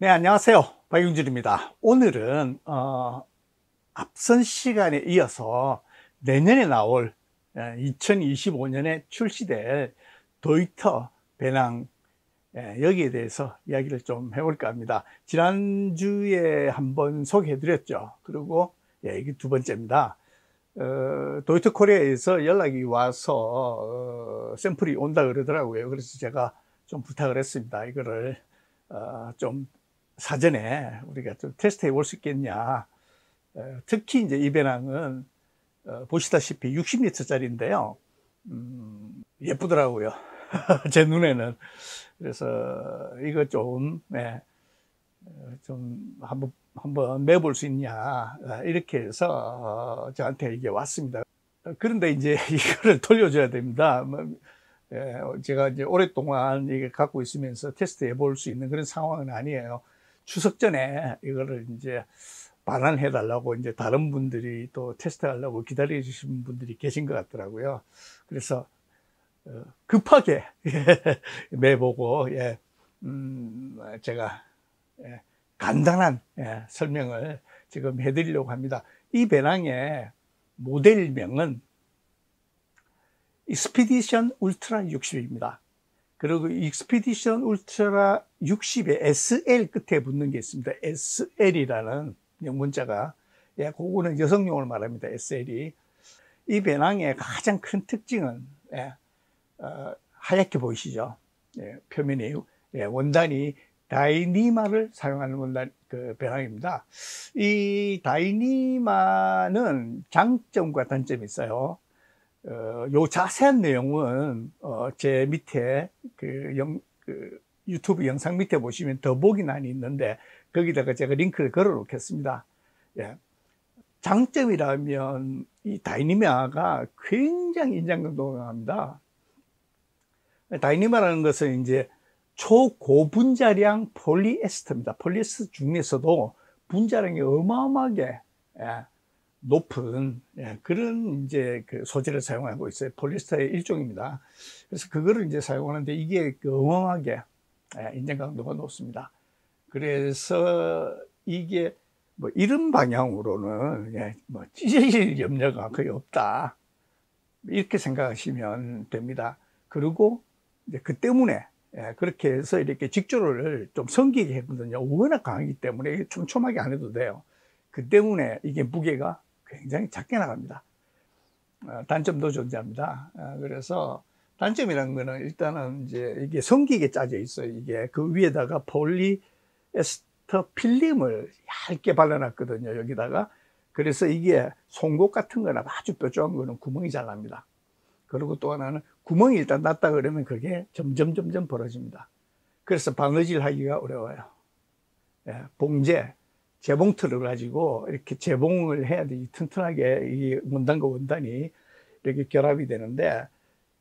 네, 안녕하세요. 박용준입니다. 오늘은 앞선 시간에 이어서 내년에 나올 2025년에 출시될 도이터 배낭, 여기에 대해서 이야기를 좀 해볼까 합니다. 지난주에 한번 소개해 드렸죠. 그리고 이게 두 번째입니다. 도이터 코리아에서 연락이 와서 샘플이 온다 그러더라고요. 그래서 제가 좀 부탁을 했습니다. 이거를 좀 사전에 우리가 좀 테스트 해볼 수 있겠냐. 특히 이제 이 배낭은 보시다시피 60리터짜리인데요. 예쁘더라고요. 제 눈에는. 그래서 이거 좀 한번 매볼 수 있냐. 이렇게 해서 저한테 이게 왔습니다. 그런데 이제 이거를 돌려줘야 됩니다. 제가 이제 오랫동안 이게 갖고 있으면서 테스트 해볼 수 있는 그런 상황은 아니에요. 추석 전에 이거를 이제 반환해 달라고 이제 다른 분들이 또 테스트 하려고 기다려 주신 분들이 계신 것 같더라고요. 그래서 급하게 매보고 제가 간단한 설명을 지금 해드리려고 합니다. 이 배낭의 모델명은 익스피디션 울트라 60입니다. 그리고 익스피디션 울트라 60에 SL 끝에 붙는 게 있습니다. SL이라는 문자가, 그거는 여성용을 말합니다. SL이. 이 배낭의 가장 큰 특징은, 하얗게 보이시죠? 표면이, 원단이 다이니마를 사용하는 배낭입니다. 이 다이니마는 장점과 단점이 있어요. 요 자세한 내용은 제 밑에 유튜브 영상 밑에 보시면 더보기란이 있는데 거기다가 제가 링크를 걸어 놓겠습니다. 장점이라면 이 다이니마가 굉장히 인장강도가 강합니다. 다이니마라는 것은 이제 초고분자량 폴리에스터입니다. 폴리에스터 중에서도 분자량이 어마어마하게 높은 그런 이제 그 소재를 사용하고 있어요. 폴리에스터의 일종입니다. 그래서 그거를 이제 사용하는데 이게 어마어마하게 인장 강도가 높습니다. 그래서 이게 뭐 이런 방향으로는 뭐 찢어질 염려가 거의 없다. 이렇게 생각하시면 됩니다. 그리고 이제 그 때문에 그렇게 해서 이렇게 직조를 좀 성기게 했거든요. 워낙 강하기 때문에 촘촘하게 안 해도 돼요. 그 때문에 이게 무게가 굉장히 작게 나갑니다. 단점도 존재합니다. 그래서 단점이라는 거는 일단은 이제 이게 성기게 짜져 있어요. 이게 그 위에다가 폴리에스터 필름을 얇게 발라놨거든요. 여기다가. 그래서 이게 송곳 같은 거나 아주 뾰족한 거는 구멍이 잘 납니다. 그리고 또 하나는 구멍이 일단 났다 그러면 그게 점점 벌어집니다. 그래서 바느질 하기가 어려워요. 봉제, 재봉틀을 가지고 이렇게 재봉을 해야 되지. 튼튼하게 이 원단과 원단이 이렇게 결합이 되는데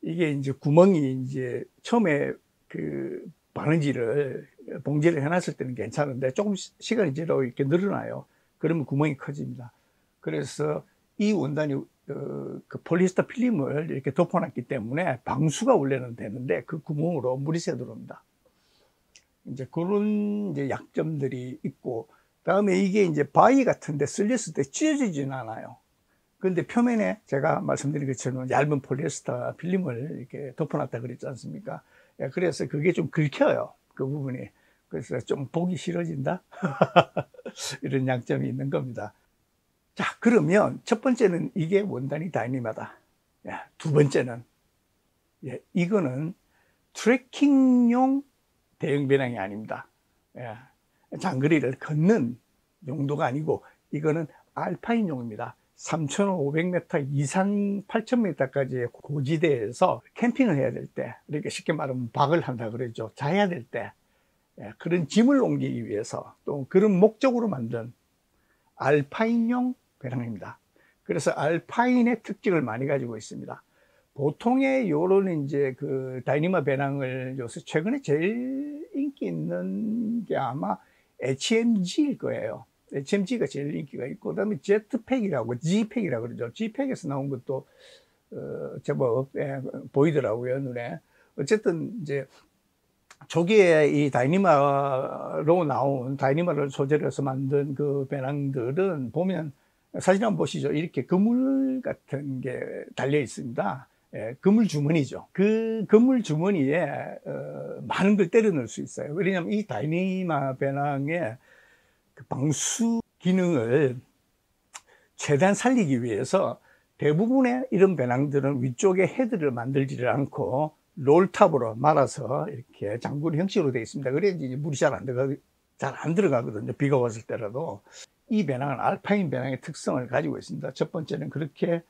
이게 이제 구멍이 이제 처음에 그 바느질을 봉제를 해놨을 때는 괜찮은데 조금 시간이 지나고 이렇게 늘어나요. 그러면 구멍이 커집니다. 그래서 이 원단이 그 폴리에스터 필름을 이렇게 덮어놨기 때문에 방수가 원래는 되는데 그 구멍으로 물이 새 들어옵니다. 이제 그런 이제 약점들이 있고, 다음에 이게 이제 바위 같은데 쓸렸을 때 찢어지지는 않아요. 그런데 표면에 제가 말씀드린 것처럼 얇은 폴리에스터 필름을 이렇게 덮어놨다 그랬지 않습니까? 그래서 그게 좀 긁혀요. 그 부분이. 그래서 좀 보기 싫어진다? 이런 양점이 있는 겁니다. 자, 그러면 첫 번째는 이게 원단이 다이니마다. 두 번째는, 이거는 트레킹용 대형 배낭이 아닙니다. 장거리를 걷는 용도가 아니고 이거는 알파인용입니다. 3,500m 이상 8,000m까지의 고지대에서 캠핑을 해야 될 때, 이렇게 쉽게 말하면 박을 한다 그러죠. 자야 될 때, 그런 짐을 옮기기 위해서 또 그런 목적으로 만든 알파인용 배낭입니다. 그래서 알파인의 특징을 많이 가지고 있습니다. 보통의 요런 이제 그 다이니마 배낭을 요새 최근에 제일 인기 있는 게 아마 HMG일 거예요. HMG가 제일 인기가 있고, 그 다음에 제트팩이라고, G팩이라고 그러죠. G팩에서 나온 것도, 제법, 보이더라고요, 눈에. 어쨌든, 이제, 조기에 이 다이니마로 나온 다이니마를 소재로 해서 만든 그 배낭들은 보면 사진 한번 보시죠. 이렇게 그물 같은 게 달려 있습니다. 예, 그물 주머니죠. 그 그물 주머니에 많은 걸 때려 넣을 수 있어요. 왜냐하면 이 다이니마 배낭의 그 방수 기능을 최대한 살리기 위해서 대부분의 이런 배낭들은 위쪽에 헤드를 만들지를 않고 롤탑으로 말아서 이렇게 장군 형식으로 되어 있습니다. 그래야지 물이 잘 안 들어가거든요. 비가 왔을 때라도. 이 배낭은 알파인 배낭의 특성을 가지고 있습니다. 첫 번째는 그렇게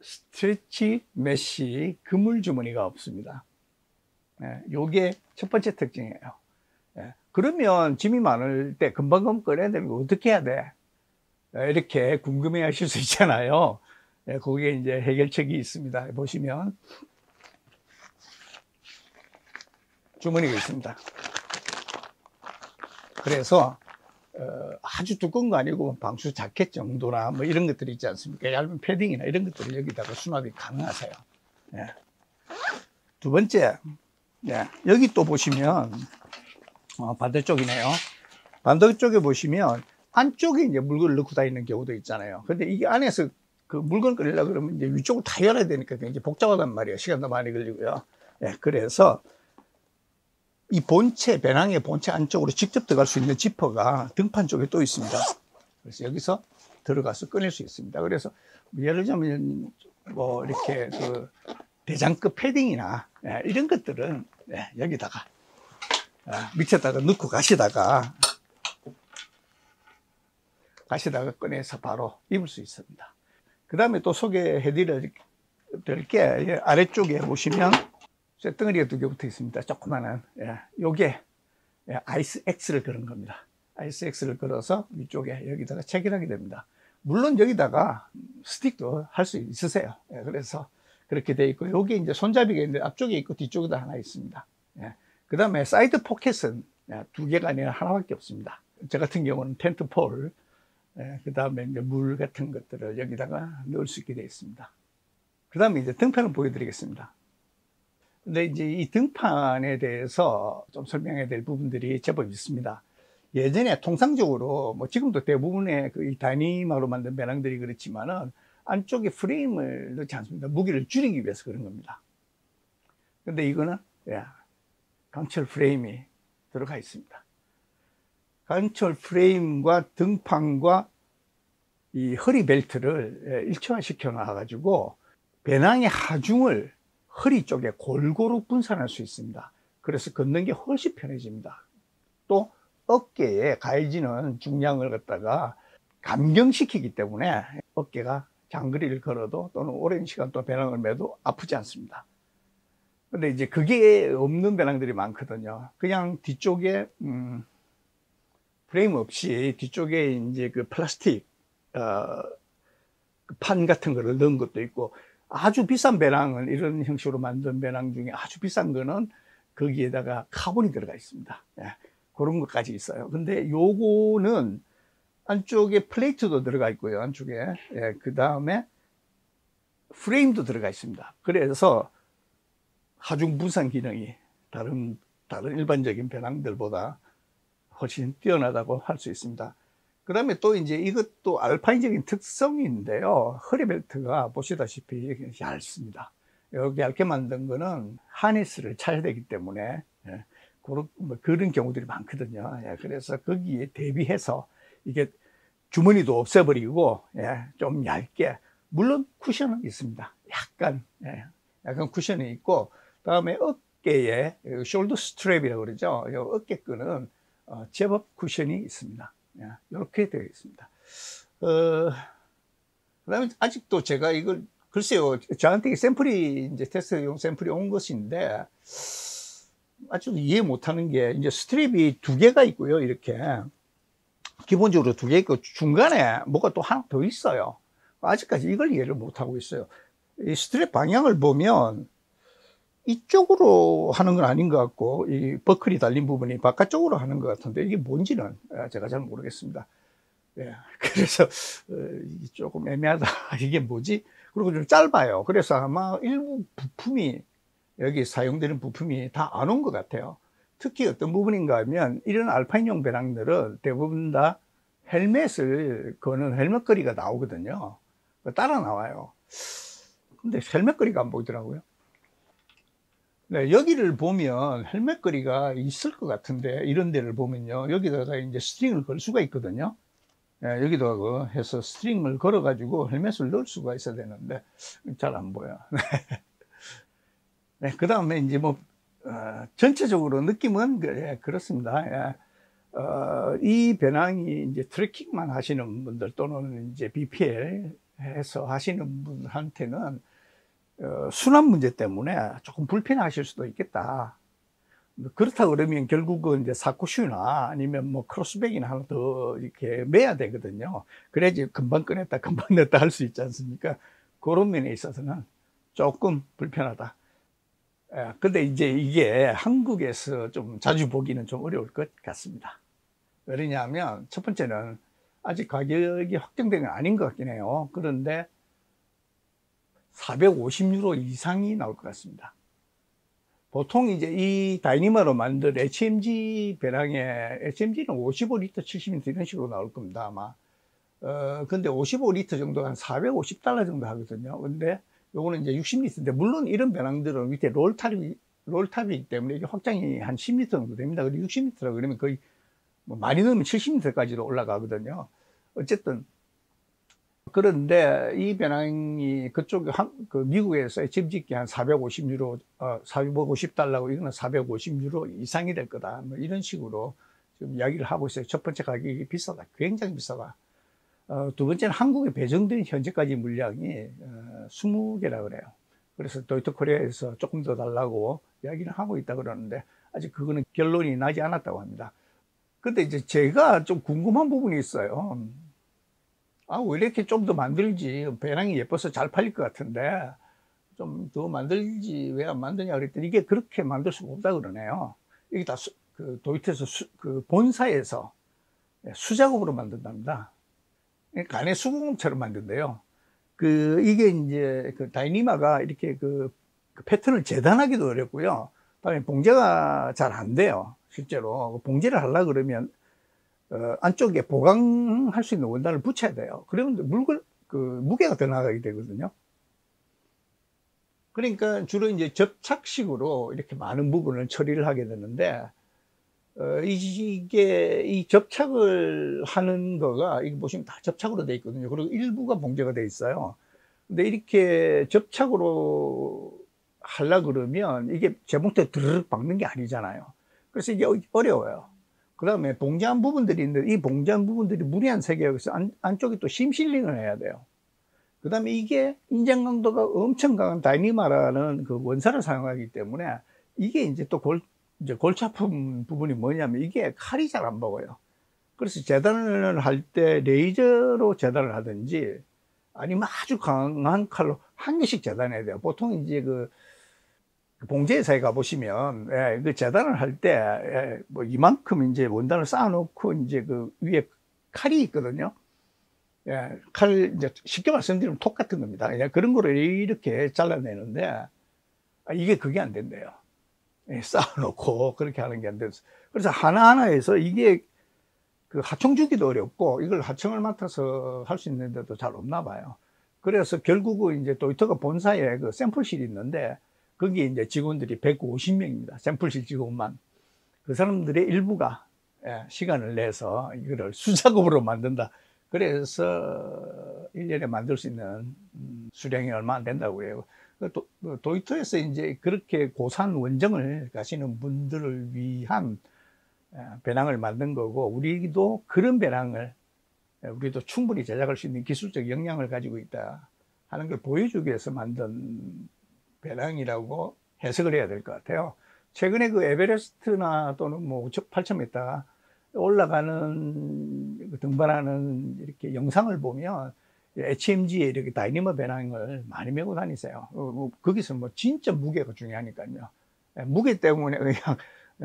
스트레치 메쉬 그물 주머니가 없습니다. 요게 첫 번째 특징이에요. 그러면 짐이 많을 때 금방 꺼내야 되는 거 어떻게 해야 돼? 이렇게 궁금해 하실 수 있잖아요. 거기에 이제 해결책이 있습니다. 보시면 주머니가 있습니다. 그래서 아주 두꺼운 거 아니고 방수 자켓 정도나 뭐 이런 것들이 있지 않습니까? 얇은 패딩이나 이런 것들을 여기다가 수납이 가능하세요. 두 번째, 여기 또 보시면 반대쪽이네요. 반대쪽에 보시면 안쪽에 이제 물건을 넣고 다니는 경우도 있잖아요. 근데 이게 안에서 그 물건 끌려고 그러면 이제 위쪽을 다 열어야 되니까 굉장히 복잡하단 말이에요. 시간도 많이 걸리고요. 그래서 이 본체, 배낭의 본체 안쪽으로 직접 들어갈 수 있는 지퍼가 등판 쪽에 또 있습니다. 그래서 여기서 들어가서 꺼낼 수 있습니다. 그래서 예를 들자면 뭐 이렇게 그 대장급 패딩이나 이런 것들은 여기다가 밑에다가 넣고 가시다가 꺼내서 바로 입을 수 있습니다. 그 다음에 또 소개해 드릴 게 아래쪽에 보시면 쇳덩어리가 두 개 붙어 있습니다. 조그마한. 요게 아이스 X를 걸은 겁니다. 아이스 X를 걸어서 위쪽에 여기다가 체결하게 됩니다. 물론 여기다가 스틱도 할 수 있으세요. 그래서 그렇게 돼 있고, 요게 이제 손잡이가 있는데 앞쪽에 있고 뒤쪽에도 하나 있습니다. 그 다음에 사이드 포켓은 두 개가 아니라 하나밖에 없습니다. 저 같은 경우는 텐트 폴, 그 다음에 이제 물 같은 것들을 여기다가 넣을 수 있게 되어 있습니다. 그 다음에 이제 등판을 보여드리겠습니다. 근데 이제 이 등판에 대해서 좀 설명해야 될 부분들이 제법 있습니다. 예전에 통상적으로 뭐 지금도 대부분의 그 이 다이니마로 만든 배낭들이 그렇지만은 안쪽에 프레임을 넣지 않습니다. 무게를 줄이기 위해서 그런 겁니다. 근데 이거는 강철 프레임이 들어가 있습니다. 강철 프레임과 등판과 이 허리 벨트를 일체화시켜 놔 가지고 배낭의 하중을 허리 쪽에 골고루 분산할 수 있습니다. 그래서 걷는 게 훨씬 편해집니다. 또 어깨에 가해지는 중량을 갖다가 감경시키기 때문에 어깨가 장거리를 걸어도 또는 오랜 시간 또 배낭을 매도 아프지 않습니다. 근데 이제 그게 없는 배낭들이 많거든요. 그냥 뒤쪽에 프레임 없이 뒤쪽에 이제 그 플라스틱 판 같은 거를 넣은 것도 있고, 아주 비싼 배낭은 이런 형식으로 만든 배낭 중에 아주 비싼 거는 거기에다가 카본이 들어가 있습니다. 그런 것까지 있어요. 근데 요거는 안쪽에 플레이트도 들어가 있고요. 안쪽에. 그 다음에 프레임도 들어가 있습니다. 그래서 하중 분산 기능이 다른 일반적인 배낭들보다 훨씬 뛰어나다고 할 수 있습니다. 그 다음에 또 이제 이것도 알파인적인 특성인데요. 허리벨트가 보시다시피 얇습니다. 여기 얇게 만든 거는 하네스를 차야 되기 때문에 그런 경우들이 많거든요. 그래서 거기에 대비해서 이게 주머니도 없애버리고 좀 얇게, 물론 쿠션은 있습니다. 약간 쿠션이 있고, 그다음에 어깨에 숄더 스트랩이라고 그러죠. 어깨끈은 제법 쿠션이 있습니다. 이렇게 되어 있습니다. 그다음에 아직도 제가 이걸, 글쎄요, 저한테 샘플이 이제 테스트용 샘플이 온 것인데 아주 이해 못하는 게, 이제 스트랩이 두 개가 있고요. 이렇게 기본적으로 두 개 있고 중간에 뭐가 또 하나 더 있어요. 아직까지 이걸 이해를 못하고 있어요. 이 스트랩 방향을 보면 이쪽으로 하는 건 아닌 것 같고, 이 버클이 달린 부분이 바깥쪽으로 하는 것 같은데 이게 뭔지는 제가 잘 모르겠습니다. 그래서 조금 애매하다. 이게 뭐지? 그리고 좀 짧아요. 그래서 아마 일부 부품이 여기 사용되는 부품이 다 안 온 것 같아요. 특히 어떤 부분인가 하면 이런 알파인용 배낭들은 대부분 다 헬멧을 거는 헬멧거리가 나오거든요. 따라 나와요. 근데 헬멧거리가 안 보이더라고요. 네, 여기를 보면 헬멧거리가 있을 것 같은데, 이런 데를 보면요, 여기다가 이제 스트링을 걸 수가 있거든요. 네, 여기다가 해서 스트링을 걸어 가지고 헬멧을 넣을 수가 있어야 되는데 잘 안 보여. 네, 그 다음에 이제 뭐 전체적으로 느낌은 그렇습니다. 이 배낭이 이제 트레킹만 하시는 분들 또는 이제 BPL 해서 하시는 분한테는 순환 문제 때문에 조금 불편하실 수도 있겠다. 그렇다 그러면 결국은 이제 사쿠슈나 아니면 뭐 크로스백이나 하나 더 이렇게 매야 되거든요. 그래야지 금방 꺼냈다 금방 냈다 할 수 있지 않습니까? 그런 면에 있어서는 조금 불편하다. 근데 이제 이게 한국에서 좀 자주 보기는 좀 어려울 것 같습니다. 왜냐하면 첫 번째는 아직 가격이 확정된 건 아닌 것 같긴 해요. 그런데 450유로 이상이 나올 것 같습니다. 보통 이제 이 다이니마로 만든 HMG 배낭에, HMG는 55리터, 70리터 이런 식으로 나올 겁니다, 아마. 근데 55리터 정도 한 450달러 정도 하거든요. 근데 요거는 이제 60리터인데, 물론 이런 배낭들은 밑에 롤탑이기 때문에 이게 확장이 한 10리터 정도 됩니다. 그리고 60리터라 그러면 거의 뭐 많이 넣으면 70리터까지도 올라가거든요. 어쨌든. 그런데 이 배낭이 그쪽 그 미국에서 HMG께 한 450유로, 450달러고 이거는 450유로 이상이 될 거다. 뭐 이런 식으로 좀 이야기를 하고 있어요. 첫 번째 가격이 비싸다. 굉장히 비싸다. 두 번째는 한국에 배정된 현재까지 물량이 20개라 그래요. 그래서 도이토 코리아에서 조금 더 달라고 이야기를 하고 있다 그러는데 아직 그거는 결론이 나지 않았다고 합니다. 근데 이제 제가 좀 궁금한 부분이 있어요. 왜 이렇게 좀 더 만들지? 배낭이 예뻐서 잘 팔릴 것 같은데 좀 더 만들지 왜 안 만드냐 그랬더니 이게 그렇게 만들 수가 없다 그러네요. 이게 다 그 도이토에서 그 본사에서 수작업으로 만든답니다. 간의 수공업처럼 만든대요. 이게 이제 그 다이니마가 이렇게 그 패턴을 재단하기도 어렵고요. 그다음에 봉제가 잘 안 돼요. 실제로 봉제를 하려고 그러면 안쪽에 보강할 수 있는 원단을 붙여야 돼요. 그러면 무게가 더 나가게 되거든요. 그러니까 주로 이제 접착식으로 이렇게 많은 부분을 처리를 하게 되는데, 이 접착을 하는 거가, 이거 보시면 다 접착으로 돼 있거든요. 그리고 일부가 봉제가 돼 있어요. 근데 이렇게 접착으로 하려고 그러면 이게 재봉틀에 드르륵 박는 게 아니잖아요. 그래서 이게 어려워요. 그 다음에 봉제한 부분들이 있는데 이 봉제한 부분들이 무리한 세계여서 안쪽에 또 심실링을 해야 돼요. 그 다음에 이게 인장 강도가 엄청 강한 다이니마라는 그 원사를 사용하기 때문에 이게 이제 또 이제 골치 아픈 부분이 뭐냐면 이게 칼이 잘 안 먹어요. 그래서 재단을 할 때 레이저로 재단을 하든지 아니면 아주 강한 칼로 한 개씩 재단해야 돼요. 보통 이제 그 봉제회사에 가보시면, 그 재단을 할 때, 뭐 이만큼 이제 원단을 쌓아놓고 이제 그 위에 칼이 있거든요. 이제 쉽게 말씀드리면 톡 같은 겁니다. 그런 거를 이렇게 잘라내는데, 이게 그게 안 된대요. 쌓아놓고 그렇게 하는 게 안 돼서. 그래서 하나하나에서 이게 그 하청 주기도 어렵고, 이걸 하청을 맡아서 할 수 있는데도 잘 없나 봐요. 그래서 결국은 이제 도이토가 본사에 그 샘플실이 있는데, 거기에 이제 직원들이 150명입니다. 샘플실 직원만. 그 사람들의 일부가 시간을 내서 이거를 수작업으로 만든다. 그래서 1년에 만들 수 있는 수량이 얼마 안 된다고 해요. 도이토에서 이제 그렇게 고산 원정을 가시는 분들을 위한 배낭을 만든 거고, 우리도 그런 배낭을 우리도 충분히 제작할 수 있는 기술적 역량을 가지고 있다 하는 걸 보여주기 위해서 만든 배낭이라고 해석을 해야 될 것 같아요. 최근에 그 에베레스트나 또는 뭐 8,000m 올라가는 등반하는 이렇게 영상을 보면 HMG에 이렇게 다이니마 배낭을 많이 메고 다니세요. 거기서 뭐 진짜 무게가 중요하니까요. 무게 때문에 그냥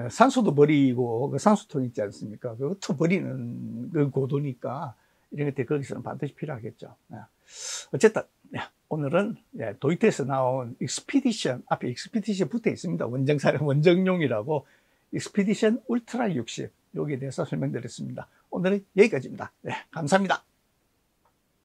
산소도 버리고 그 산소통 있지 않습니까? 그것도 버리는 그 고도니까 이런 것들이 거기서는 반드시 필요하겠죠. 어쨌든 오늘은 도이트에서 나온 익스피디션, 앞에 익스피디션 붙어 있습니다. 원정용이라고 익스피디션 울트라 60 여기에 대해서 설명드렸습니다. 오늘은 여기까지입니다. 감사합니다.